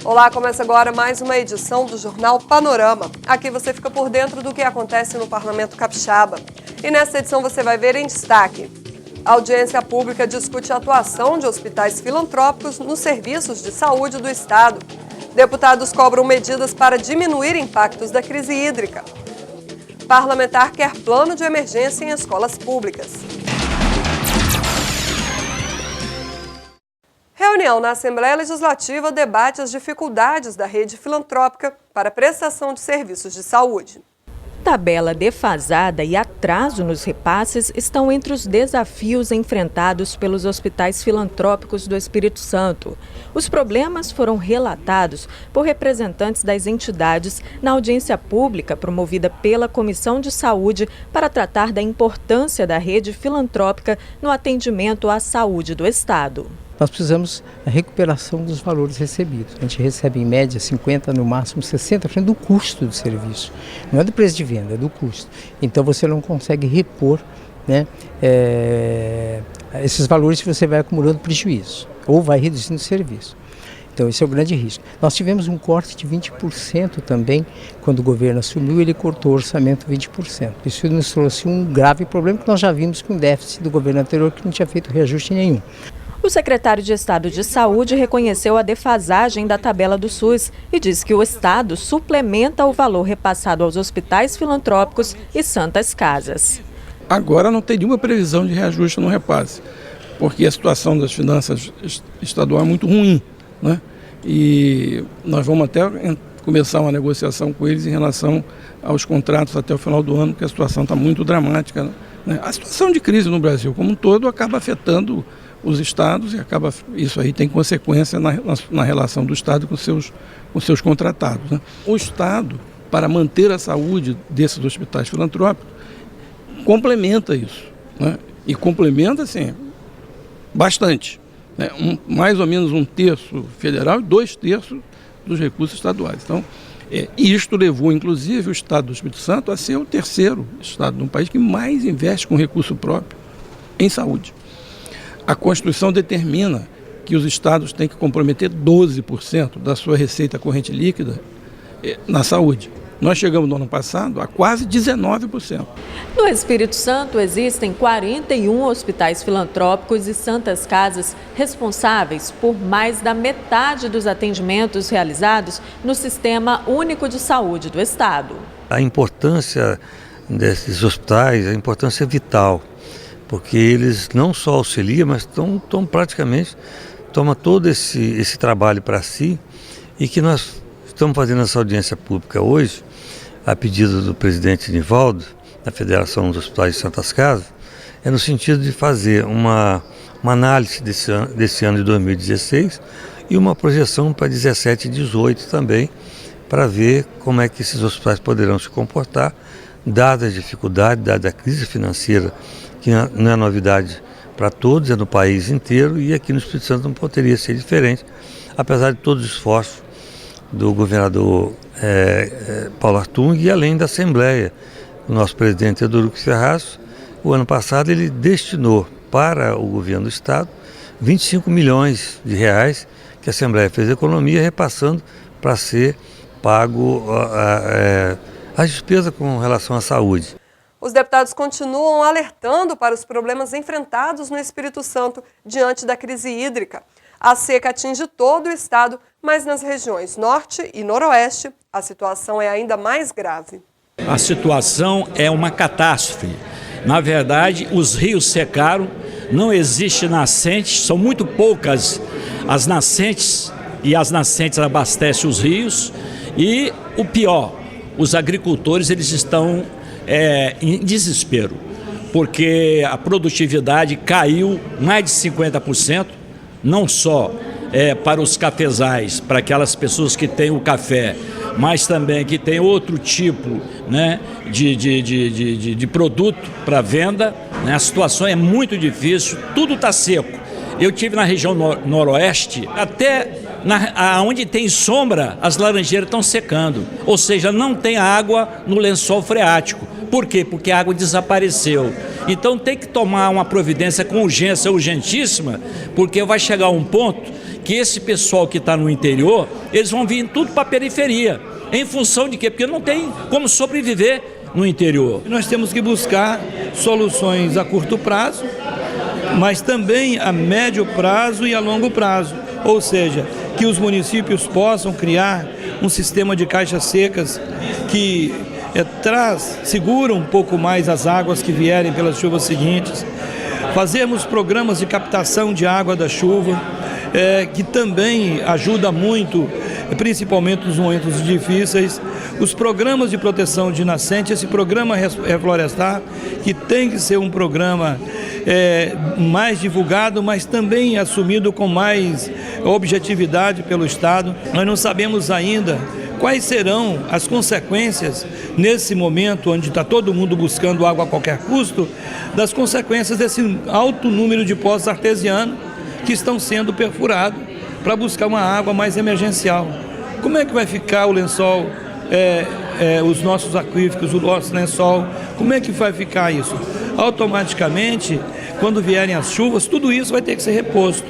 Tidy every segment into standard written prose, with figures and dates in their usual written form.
Olá, começa agora mais uma edição do Jornal Panorama. Aqui você fica por dentro do que acontece no Parlamento Capixaba. E nessa edição você vai ver em destaque: a audiência pública discute a atuação de hospitais filantrópicos nos serviços de saúde do Estado. Deputados cobram medidas para diminuir impactos da crise hídrica. Parlamentar quer plano de emergência em escolas públicas. Reunião na Assembleia Legislativa debate as dificuldades da rede filantrópica para a prestação de serviços de saúde. Tabela defasada e atraso nos repasses estão entre os desafios enfrentados pelos hospitais filantrópicos do Espírito Santo. Os problemas foram relatados por representantes das entidades na audiência pública promovida pela Comissão de Saúde para tratar da importância da rede filantrópica no atendimento à saúde do Estado. Nós precisamos da recuperação dos valores recebidos. A gente recebe em média 50%, no máximo 60% do custo do serviço. Não é do preço de venda, é do custo. Então você não consegue repor, né, esses valores que você vai acumulando prejuízo ou vai reduzindo o serviço. Então esse é o grande risco. Nós tivemos um corte de 20% também, quando o governo assumiu, ele cortou o orçamento 20%. Isso nos trouxe um grave problema que nós já vimos com o déficit do governo anterior, que não tinha feito reajuste nenhum. O secretário de Estado de Saúde reconheceu a defasagem da tabela do SUS e diz que o Estado suplementa o valor repassado aos hospitais filantrópicos e santas casas. Agora não tem nenhuma previsão de reajuste no repasse, porque a situação das finanças estaduais é muito ruim, né? E nós vamos até começar uma negociação com eles em relação aos contratos até o final do ano, porque a situação está muito dramática, né? A situação de crise no Brasil como um todo acaba afetando os estados e isso aí tem consequência na relação do Estado com seus contratados, né? O Estado, para manter a saúde desses hospitais filantrópicos, complementa isso, né? E complementa, assim, bastante, né? Mais ou menos 1/3 federal e 2/3 dos recursos estaduais. Então, isto levou, inclusive, o Estado do Espírito Santo a ser o terceiro estado no país que mais investe com recurso próprio em saúde. A Constituição determina que os estados têm que comprometer 12% da sua receita corrente líquida na saúde. Nós chegamos no ano passado a quase 19%. No Espírito Santo existem 41 hospitais filantrópicos e santas casas responsáveis por mais da metade dos atendimentos realizados no Sistema Único de Saúde do Estado. A importância desses hospitais, a importância é vital, porque eles não só auxiliam, mas praticamente tomam todo esse trabalho para si, e que nós estamos fazendo essa audiência pública hoje, a pedido do presidente Nivaldo, da Federação dos Hospitais de Santas Casas, é no sentido de fazer uma análise desse ano de 2016 e uma projeção para 17 e 18 também, para ver como é que esses hospitais poderão se comportar, dadas as dificuldades, dada a crise financeira, que não é novidade para todos, é no país inteiro, e aqui no Espírito Santo não poderia ser diferente, apesar de todos os esforços do governador Paulo Artung e além da Assembleia. O nosso presidente Eudoro Ferraz, o ano passado, ele destinou para o governo do Estado 25 milhões de reais que a Assembleia fez economia, repassando para ser pago as despesas com relação à saúde. Os deputados continuam alertando para os problemas enfrentados no Espírito Santo diante da crise hídrica. A seca atinge todo o estado, mas nas regiões norte e noroeste, a situação é ainda mais grave. A situação é uma catástrofe. Na verdade, os rios secaram, não existe nascentes, são muito poucas as nascentes, e as nascentes abastecem os rios. E o pior, os agricultores eles estão em desespero, porque a produtividade caiu mais de 50%, não só para os cafezais, para aquelas pessoas que têm o café, mas também que tem outro tipo, né, de produto para venda, né? A situação é muito difícil, tudo está seco. Eu estive na região noroeste, até onde tem sombra, as laranjeiras estão secando, ou seja, não tem água no lençol freático. Por quê? Porque a água desapareceu. Então tem que tomar uma providência com urgência, urgentíssima, porque vai chegar um ponto que esse pessoal que está no interior, eles vão vir tudo para a periferia. Em função de quê? Porque não tem como sobreviver no interior. Nós temos que buscar soluções a curto prazo, mas também a médio prazo e a longo prazo. Ou seja, que os municípios possam criar um sistema de caixas secas que segura um pouco mais as águas que vierem pelas chuvas seguintes. Fazermos programas de captação de água da chuva, que também ajuda muito, principalmente nos momentos difíceis. Os programas de proteção de nascente, esse programa Reflorestar, que tem que ser um programa mais divulgado, mas também assumido com mais objetividade pelo Estado. Nós não sabemos ainda quais serão as consequências, nesse momento onde está todo mundo buscando água a qualquer custo, das consequências desse alto número de poços artesianos que estão sendo perfurados para buscar uma água mais emergencial. Como é que vai ficar o lençol, os nossos aquíferos, o nosso lençol? Como é que vai ficar isso? Automaticamente, quando vierem as chuvas, tudo isso vai ter que ser reposto.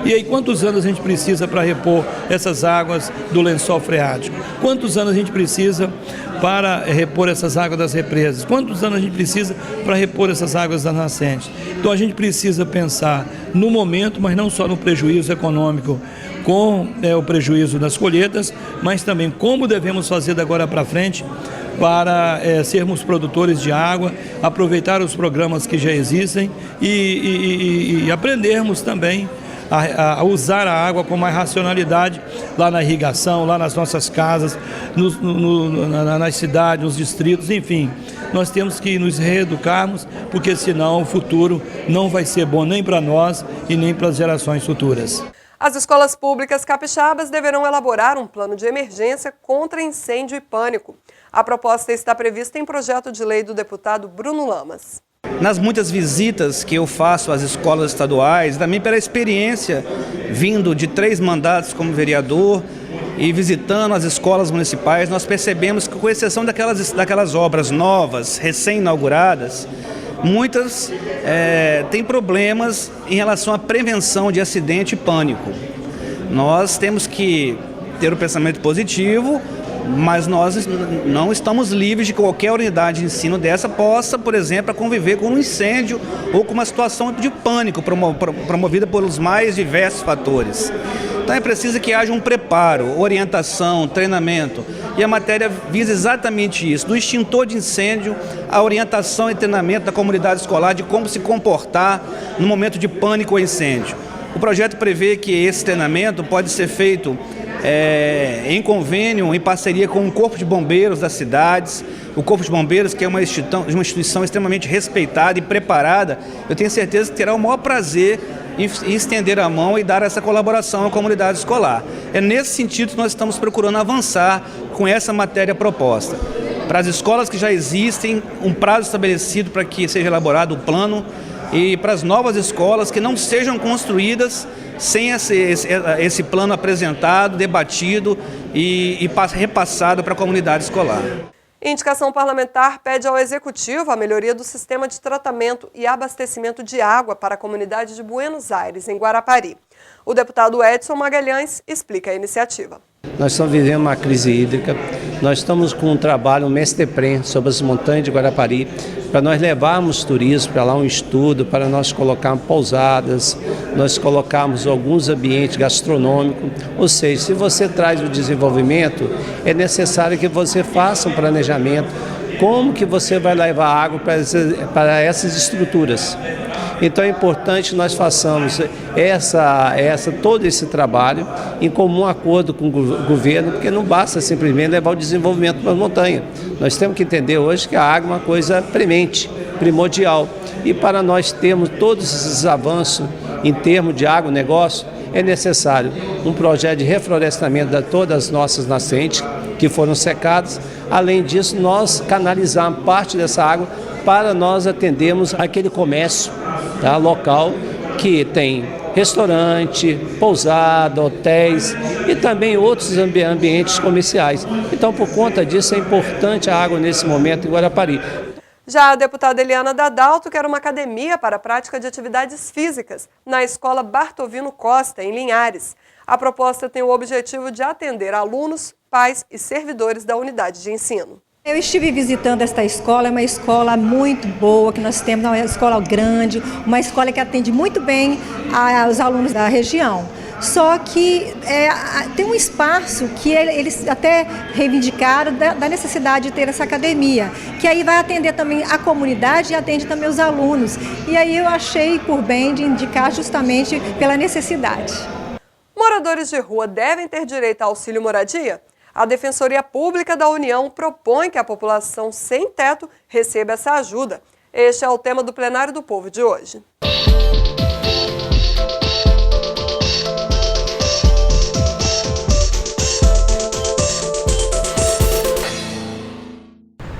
E aí, quantos anos a gente precisa para repor essas águas do lençol freático? Quantos anos a gente precisa para repor essas águas das represas? Quantos anos a gente precisa para repor essas águas das nascentes? Então, a gente precisa pensar no momento, mas não só no prejuízo econômico com o prejuízo das colheitas, mas também como devemos fazer da agora para frente para sermos produtores de água, aproveitar os programas que já existem e aprendermos também a usar a água com mais racionalidade lá na irrigação, lá nas nossas casas, nas cidades, nos distritos, enfim. Nós temos que nos reeducarmos, porque senão o futuro não vai ser bom nem para nós e nem para as gerações futuras. As escolas públicas capixabas deverão elaborar um plano de emergência contra incêndio e pânico. A proposta está prevista em projeto de lei do deputado Bruno Lamas. Nas muitas visitas que eu faço às escolas estaduais, também pela experiência vindo de 3 mandatos como vereador e visitando as escolas municipais, nós percebemos que, com exceção daquelas obras novas, recém-inauguradas, muitas têm problemas em relação à prevenção de acidente e pânico. Nós temos que ter o pensamento positivo, mas nós não estamos livres de qualquer unidade de ensino dessa possa, por exemplo, conviver com um incêndio ou com uma situação de pânico promovida pelos mais diversos fatores. Então é preciso que haja um preparo, orientação, treinamento. E a matéria visa exatamente isso, do extintor de incêndio, a orientação e treinamento da comunidade escolar de como se comportar no momento de pânico ou incêndio. O projeto prevê que esse treinamento pode ser feito em convênio, em parceria com o Corpo de Bombeiros das cidades. O Corpo de Bombeiros, que é uma instituição extremamente respeitada e preparada, eu tenho certeza que terá o maior prazer em estender a mão e dar essa colaboração à comunidade escolar. É nesse sentido que nós estamos procurando avançar com essa matéria proposta. Para as escolas que já existem, um prazo estabelecido para que seja elaborado o plano, e para as novas escolas que não sejam construídas sem esse plano apresentado, debatido e repassado para a comunidade escolar. Indicação parlamentar pede ao Executivo a melhoria do sistema de tratamento e abastecimento de água para a comunidade de Buenos Aires, em Guarapari. O deputado Edson Magalhães explica a iniciativa. Nós estamos vivendo uma crise hídrica, nós estamos com um trabalho, um mestre-pré sobre as montanhas de Guarapari, para nós levarmos turismo para lá, um estudo, para nós colocarmos pousadas, nós colocarmos alguns ambientes gastronômicos. Ou seja, se você traz o desenvolvimento, é necessário que você faça um planejamento, como que você vai levar água para essas estruturas. Então é importante que nós façamos todo esse trabalho em comum acordo com o governo, porque não basta simplesmente levar o desenvolvimento para a montanha. Nós temos que entender hoje que a água é uma coisa premente, primordial. E para nós termos todos esses avanços em termos de agronegócio, é necessário um projeto de reflorestamento de todas as nossas nascentes que foram secadas. Além disso, nós canalizamos parte dessa água para nós atendermos aquele comércio local que tem restaurante, pousada, hotéis e também outros ambientes comerciais. Então, por conta disso, é importante a água nesse momento em Guarapari. Já a deputada Eliana Dadalto quer uma academia para a prática de atividades físicas na Escola Bartovino Costa, em Linhares. A proposta tem o objetivo de atender alunos, pais e servidores da unidade de ensino. Eu estive visitando esta escola, é uma escola muito boa que nós temos, uma escola grande, uma escola que atende muito bem aos alunos da região. Só que tem um espaço que eles até reivindicaram da necessidade de ter essa academia, que aí vai atender também a comunidade e atende também os alunos. E aí eu achei por bem de indicar justamente pela necessidade. Moradores de rua devem ter direito a auxílio moradia? A Defensoria Pública da União propõe que a população sem teto receba essa ajuda. Este é o tema do Plenário do Povo de hoje.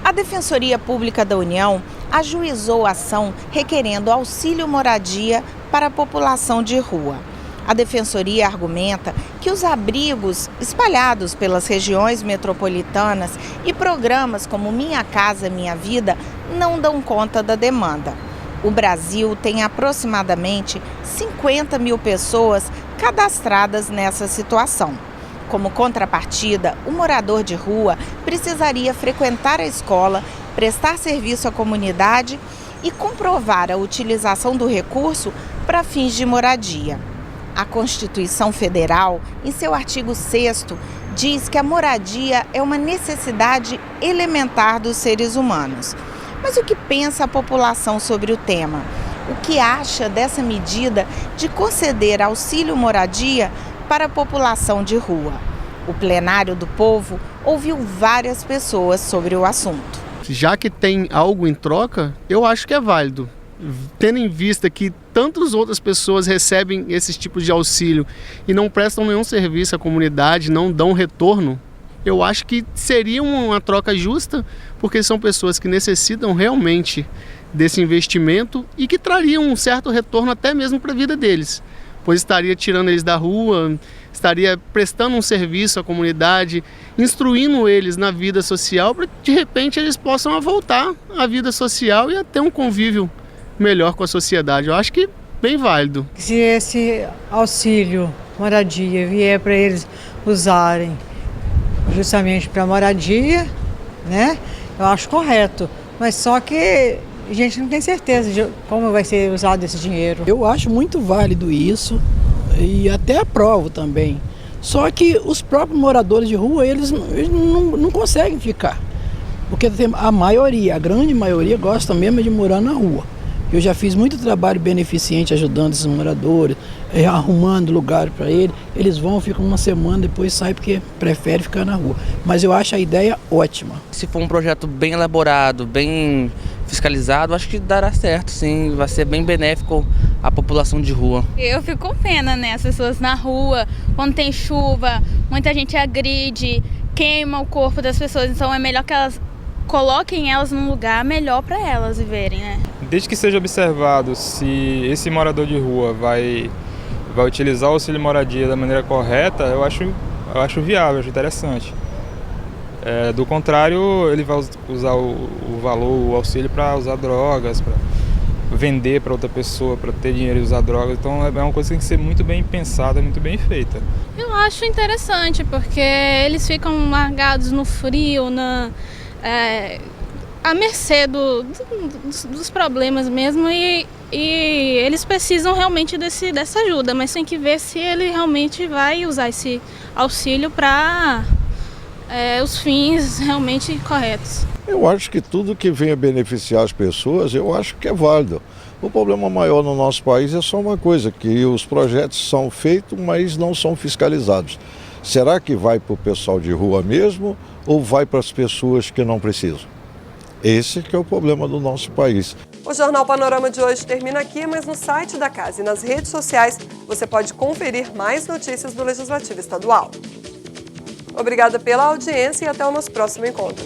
A Defensoria Pública da União ajuizou a ação requerendo auxílio moradia para a população de rua. A Defensoria argumenta que os abrigos espalhados pelas regiões metropolitanas e programas como Minha Casa Minha Vida não dão conta da demanda. O Brasil tem aproximadamente 50 mil pessoas cadastradas nessa situação. Como contrapartida, o morador de rua precisaria frequentar a escola, prestar serviço à comunidade e comprovar a utilização do recurso para fins de moradia. A Constituição Federal, em seu artigo 6º, diz que a moradia é uma necessidade elementar dos seres humanos. Mas o que pensa a população sobre o tema? O que acha dessa medida de conceder auxílio moradia para a população de rua? O Plenário do Povo ouviu várias pessoas sobre o assunto. Já que tem algo em troca, eu acho que é válido. Tendo em vista que tantas outras pessoas recebem esses tipos de auxílio e não prestam nenhum serviço à comunidade, não dão retorno, eu acho que seria uma troca justa, porque são pessoas que necessitam realmente desse investimento e que trariam um certo retorno até mesmo para a vida deles, pois estaria tirando eles da rua, estaria prestando um serviço à comunidade, instruindo eles na vida social para que de repente eles possam voltar à vida social e a ter um convívio melhor com a sociedade. Eu acho que bem válido. Se esse auxílio moradia vier para eles usarem justamente para moradia, né? Eu acho correto. Mas só que a gente não tem certeza de como vai ser usado esse dinheiro. Eu acho muito válido isso e até aprovo também. Só que os próprios moradores de rua, eles não conseguem ficar. Porque a grande maioria gosta mesmo de morar na rua. Eu já fiz muito trabalho beneficente ajudando esses moradores, arrumando lugar para eles. Eles vão, ficam uma semana, depois saem porque preferem ficar na rua. Mas eu acho a ideia ótima. Se for um projeto bem elaborado, bem fiscalizado, acho que dará certo, sim. Vai ser bem benéfico à população de rua. Eu fico com pena, né? As pessoas na rua, quando tem chuva, muita gente agride, queima o corpo das pessoas. Então é melhor que elas coloquem elas num lugar melhor para elas viverem, né? Desde que seja observado se esse morador de rua vai utilizar o auxílio moradia da maneira correta, eu acho viável, acho interessante. Do contrário, ele vai usar o valor, o auxílio para usar drogas, para vender para outra pessoa, para ter dinheiro e usar drogas. Então é uma coisa que tem que ser muito bem pensada, muito bem feita. Eu acho interessante, porque eles ficam largados no frio, à mercê dos problemas mesmo e eles precisam realmente dessa ajuda, mas tem que ver se ele realmente vai usar esse auxílio para os fins realmente corretos. Eu acho que tudo que venha beneficiar as pessoas, eu acho que é válido. O problema maior no nosso país é só uma coisa, que os projetos são feitos, mas não são fiscalizados. Será que vai para o pessoal de rua mesmo ou vai para as pessoas que não precisam? Esse que é o problema do nosso país. O Jornal Panorama de hoje termina aqui, mas no site da casa e nas redes sociais você pode conferir mais notícias do Legislativo Estadual. Obrigada pela audiência e até o nosso próximo encontro.